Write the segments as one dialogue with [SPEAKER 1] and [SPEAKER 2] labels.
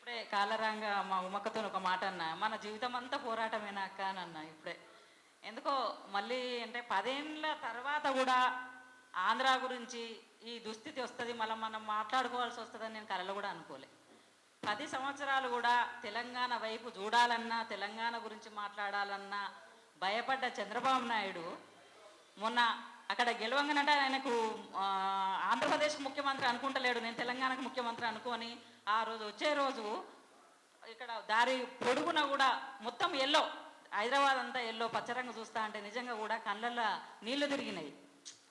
[SPEAKER 1] ఇప్పుడే కాలరంగా మా ఉమ్మక్కతో ఒక మాట అన్నా, మన జీవితం అంతా పోరాటమేనా అక్క అని అన్నా ఇప్పుడే. ఎందుకో మళ్ళీ అంటే 10 ఏళ్ళ తర్వాత కూడా ఆంధ్ర గురించి ఈ దుస్థితి వస్తుంది, మళ్ళీ మనం మాట్లాడుకోవాల్సి వస్తుందని నేను కలలో కూడా అనుకోలే. 10 సంవత్సరాలు కూడా తెలంగాణ వైపు చూడాలన్నా, తెలంగాణ గురించి మాట్లాడాలన్నా భయపడ్డ చంద్రబాబు నాయుడు మొన్న అక్కడ గెలవంగానంటే ఆయనకు ఆంధ్రప్రదేశ్ ముఖ్యమంత్రి అనుకుంటలేడు, నేను తెలంగాణకు ముఖ్యమంత్రి అనుకొని ఆ రోజు వచ్చే రోజు ఇక్కడ దారి పొడుగున కూడా మొత్తం ఎల్లో, హైదరాబాద్ అంతా ఎల్లో పచ్చరంగు చూస్తా అంటే నిజంగా కూడా కళ్ళల్లో నీళ్లు తిరిగినాయి.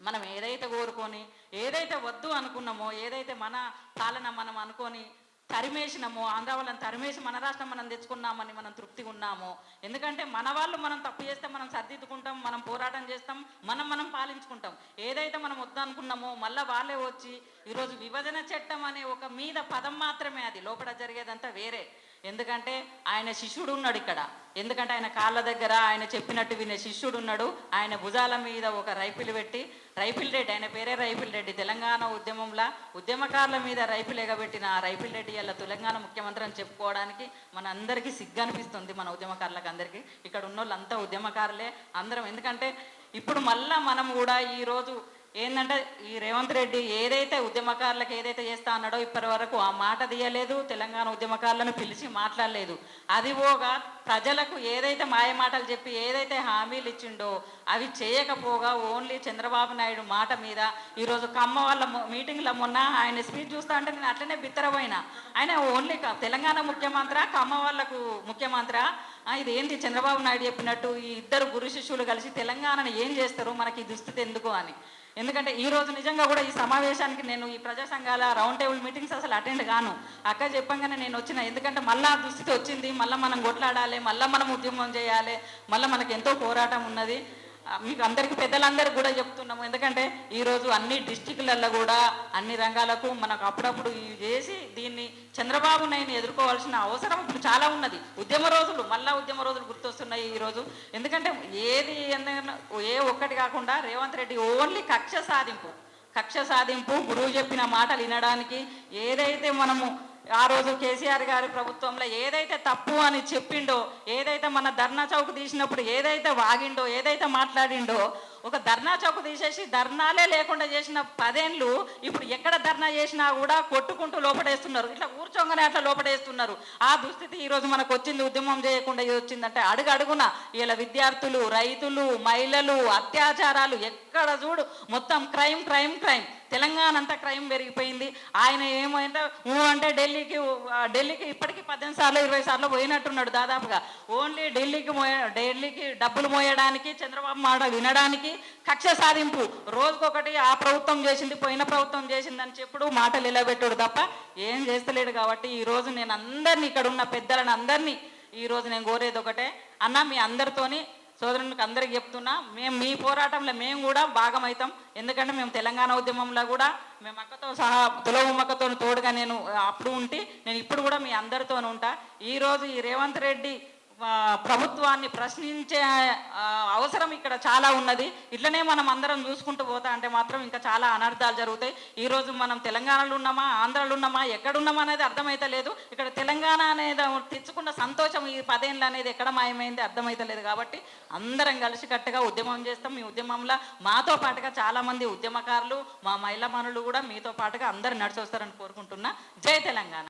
[SPEAKER 1] మనం ఏదైతే కోరుకొని ఏదైతే వద్దు అనుకున్నామో, ఏదైతే మన పాలన మనం అనుకొని తరిమేసినామో, ఆంధ్ర వాళ్ళని తరిమేసి మన రాష్ట్రం మనం తెచ్చుకున్నామని మనం తృప్తిగా ఉన్నామో. ఎందుకంటే మన వాళ్ళు మనం తప్పు చేస్తే మనం సర్దిద్దుకుంటాం, మనం పోరాటం చేస్తాం, మనం పాలించుకుంటాం. ఏదైతే మనం వద్దు అనుకున్నామో మళ్ళీ వాళ్ళే వచ్చి ఈరోజు విభజన చట్టం అనే ఒక మీద పదం మాత్రమే, అది లోపల జరిగేదంతా వేరే. ఎందుకంటే ఆయన శిష్యుడు ఉన్నాడు ఇక్కడ, ఎందుకంటే ఆయన కాళ్ళ దగ్గర ఆయన చెప్పినట్టు వినే శిష్యుడు ఉన్నాడు. ఆయన భుజాల మీద ఒక రైఫిల్ పెట్టి, రైఫిల్ రెడ్డి, ఆయన పేరే రైఫిల్ రెడ్డి, తెలంగాణ ఉద్యమంలో ఉద్యమకారుల మీద రైఫిల్ ఎగబెట్టిన ఆ రైఫిల్ రెడ్డి ఇలా తెలంగాణ ముఖ్యమంత్రి అని చెప్పుకోవడానికి మన అందరికీ సిగ్గు అనిపిస్తుంది. మన ఉద్యమకారులకు అందరికీ, ఇక్కడ ఉన్న వాళ్ళంతా ఉద్యమకారులే అందరం. ఎందుకంటే ఇప్పుడు మళ్ళా మనం కూడా ఈరోజు ఏంటంటే ఈ రేవంత్ రెడ్డి ఏదైతే ఉద్యమకారులకు ఏదైతే చేస్తా అన్నాడో ఇప్పటి వరకు ఆ మాట తీయలేదు, తెలంగాణ ఉద్యమకారులను పిలిచి మాట్లాడలేదు. అది పోగా ప్రజలకు ఏదైతే మాయ మాటలు చెప్పి ఏదైతే హామీలు ఇచ్చిండో అవి చేయకపోగా ఓన్లీ చంద్రబాబు నాయుడు మాట మీద ఈరోజు కమ్మ వాళ్ళ మీటింగ్లో మొన్న ఆయన స్పీచ్ చూస్తా అంటే నేను అట్లనే బిత్తరపోయినా. ఆయన ఓన్లీ తెలంగాణ ముఖ్యమంత్రి, కమ్మ వాళ్ళకు ముఖ్యమంత్రి, ఇది ఏంటి చంద్రబాబు నాయుడు చెప్పినట్టు ఈ ఇద్దరు గురు శిష్యులు కలిసి తెలంగాణను ఏం చేస్తారు, మనకి ఈ దుస్థితి ఎందుకు అని. ఎందుకంటే ఈరోజు నిజంగా కూడా ఈ సమావేశానికి నేను ఈ ప్రజా సంఘాల రౌండ్ టేబుల్ మీటింగ్స్ అసలు అటెండ్ కాను. అక్క చెప్పంగానే నేను వచ్చిన, ఎందుకంటే మళ్ళీ ఆ దుస్థితి వచ్చింది, మళ్ళీ మనం కొట్లాడాలి, మళ్ళీ మనం ఉద్యమం చేయాలి, మళ్ళీ మనకు ఎంతో పోరాటం ఉన్నది. మీకు అందరికీ పెద్దలందరికీ కూడా చెప్తున్నాము. ఎందుకంటే ఈరోజు అన్ని డిస్టిక్లలో కూడా అన్ని రంగాలకు మనకు అప్పుడప్పుడు చేసి దీన్ని చంద్రబాబు నాయుడిని ఎదుర్కోవాల్సిన అవసరం ఇప్పుడు చాలా ఉన్నది. ఉద్యమ రోజులు మళ్ళీ ఉద్యమ రోజులు గుర్తొస్తున్నాయి ఈరోజు. ఎందుకంటే ఏ ఒక్కటి కాకుండా రేవంత్ రెడ్డి ఓన్లీ కక్ష సాధింపు గురువు చెప్పిన మాటలు వినడానికి, ఏదైతే మనము ఆ రోజు కేసీఆర్ గారి ప్రభుత్వంలో ఏదైతే తప్పు అని చెప్పిండో, ఏదైతే మన ధర్నా చౌక్ తీసినప్పుడు ఏదైతే వాగిండో, ఏదైతే మాట్లాడిండో, ఒక ధర్నా చౌక్ తీసేసి ధర్నాలే లేకుండా చేసిన 10 ఏళ్ళు ఇప్పుడు ఎక్కడ ధర్నా చేసినా కూడా కొట్టుకుంటూ లోపడేస్తున్నారు, ఇట్లా కూర్చోగానే అట్లా లోపడేస్తున్నారు. ఆ దుస్థితి ఈరోజు మనకు వచ్చింది. ఉద్యమం చేయకుండా వచ్చిందంటే అడుగున ఇలా విద్యార్థులు, రైతులు, మహిళలు, అత్యాచారాలు, ఎక్కడ చూడు మొత్తం క్రైమ్. తెలంగాణ అంతా క్రైమ్ పెరిగిపోయింది. ఆయన ఏమంటే అంటే ఢిల్లీకి ఇప్పటికీ 18 సార్లు 20 సార్లు పోయినట్టున్నాడు దాదాపుగా. ఓన్లీ ఢిల్లీకి డబ్బులు మోయడానికి, చంద్రబాబు మాట వినడానికి కక్ష సాధింపు. రోజుకొకటి ఆ ప్రభుత్వం చేసింది, పోయిన ప్రభుత్వం చేసిందని చెప్పుడు మాటలు నిలబెట్టాడు తప్ప ఏం చేస్తలేడు. కాబట్టి ఈరోజు నేను అందరినీ, ఇక్కడ ఉన్న పెద్దలను అందరినీ ఈరోజు నేను కోరేది ఒకటే, అన్న మీ అందరితోని సోదరునికి అందరికి చెప్తున్నా, మేము మీ పోరాటంలో మేము కూడా భాగమవుతాం. ఎందుకంటే మేము తెలంగాణ ఉద్యమంలో కూడా మేము అక్కతో సహా తులవమ్మక్కతో తోడుగా నేను అప్పుడు ఉంటే నేను ఇప్పుడు కూడా మీ అందరితో ఉంటా. ఈరోజు ఈ రేవంత్ రెడ్డి ప్రభుత్వాన్ని ప్రశ్నించే అవసరం ఇక్కడ చాలా ఉన్నది. ఇట్లనే మనం అందరం చూసుకుంటూ పోతా అంటే మాత్రం ఇంకా చాలా అనర్థాలు జరుగుతాయి. ఈరోజు మనం తెలంగాణలో ఉన్నామా, ఆంధ్రాలో ఉన్నామా, ఎక్కడున్నామా అనేది అర్థమైతలేదు. ఇక్కడ తెలంగాణ అనేది తెచ్చుకున్న సంతోషం ఈ 10 ఏళ్ళు అనేది ఎక్కడ మాయమైంది అర్థమైతలేదు. కాబట్టి అందరం కలిసికట్టుగా ఉద్యమం చేస్తాం. ఈ ఉద్యమంలో మాతో పాటుగా చాలామంది ఉద్యమకారులు, మా మహిళా మనులు కూడా మీతో పాటుగా అందరు నడిచి వస్తారని కోరుకుంటున్నా. జై తెలంగాణ.